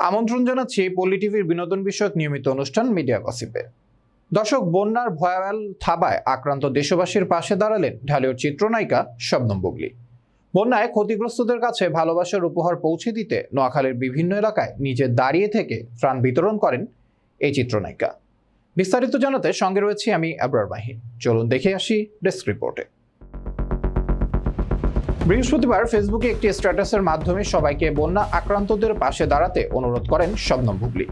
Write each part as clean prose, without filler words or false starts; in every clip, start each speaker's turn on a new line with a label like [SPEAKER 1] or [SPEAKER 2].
[SPEAKER 1] আমন্ত্রণ জানাচ্ছি পল্লী টিভির বিনোদন বিষয়ক নিয়মিত অনুষ্ঠান মিডিয়া গসিপে। দর্শক, বন্যার ভয়াবহ থাবায় আক্রান্ত দেশবাসীর পাশে দাঁড়ালেন ঢালিউড চিত্রনায়িকা শবনম বুবলী। বন্যায় ক্ষতিগ্রস্তদের কাছে ভালোবাসার উপহার পৌঁছে দিতে নোয়াখালীর বিভিন্ন এলাকায় নিজে দাঁড়িয়ে থেকে ত্রাণ বিতরণ করেন এই চিত্রনায়িকা। বিস্তারিত জানাতে সঙ্গে রয়েছি আমি আবরার মাহিন। চলুন দেখে আসি ডেস্ক রিপোর্টে। বৃহস্পতিবার ফেসবুকে একটি স্ট্যাটাসের মাধ্যমে সবাইকে বন্যা আক্রান্তদের পাশে দাঁড়াতে অনুরোধ করেন শবনম বুবলী।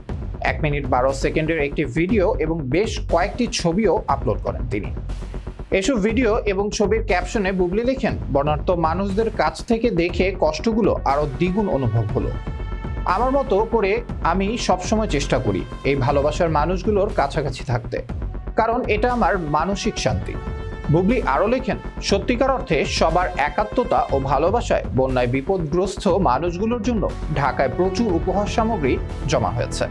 [SPEAKER 1] 1 মিনিট 12 সেকেন্ডের একটি ভিডিও এবং বেশ কয়েকটি ছবিও আপলোড করেন তিনি। এসব ভিডিও এবং ছবির ক্যাপশনে বুবলী লেখেন, বন্যার্ত মানুষদের কাছ থেকে দেখে কষ্টগুলো আরো দ্বিগুণ অনুভব হলো। আমার মতো করে আমি সবসময় চেষ্টা করি এই ভালোবাসার মানুষগুলোর কাছাকাছি থাকতে, কারণ এটা আমার মানসিক শান্তি। বুবলী আরও লেখেন, সত্যিকার অর্থে সবার একাত্মতা ও ভালোবাসায় বন্যায় বিপদগ্রস্ত মানুষগুলোর জন্য ঢাকায় প্রচুর উপহার সামগ্রী জমা হয়েছে,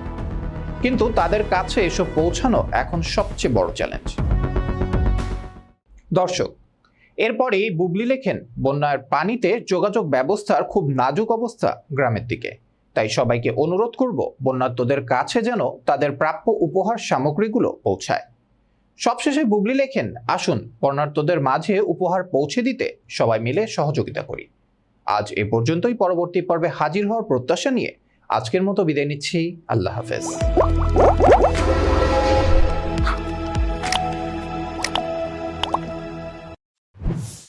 [SPEAKER 1] কিন্তু তাদের কাছে এসব পৌঁছানো এখন সবচেয়ে বড় চ্যালেঞ্জ। দর্শক, এরপরেই বুবলী লেখেন, বন্যার পানিতে যোগাযোগ ব্যবস্থার খুব নাজুক অবস্থা গ্রামের দিকে, তাই সবাইকে অনুরোধ করব বন্যার্তদের কাছে যেন তাদের প্রাপ্য উপহার সামগ্রীগুলো পৌঁছায়। সবশেষে বুবলী লেখেন, আসুন বন্যার্তদের মাঝে উপহার পৌঁছে দিতে সবাই মিলে সহযোগিতা করি। আজ এ পর্যন্তই। পরবর্তী পর্বে হাজির হওয়ার প্রত্যাশা নিয়ে আজকের মতো বিদায় নিচ্ছি। আল্লাহ হাফেজ।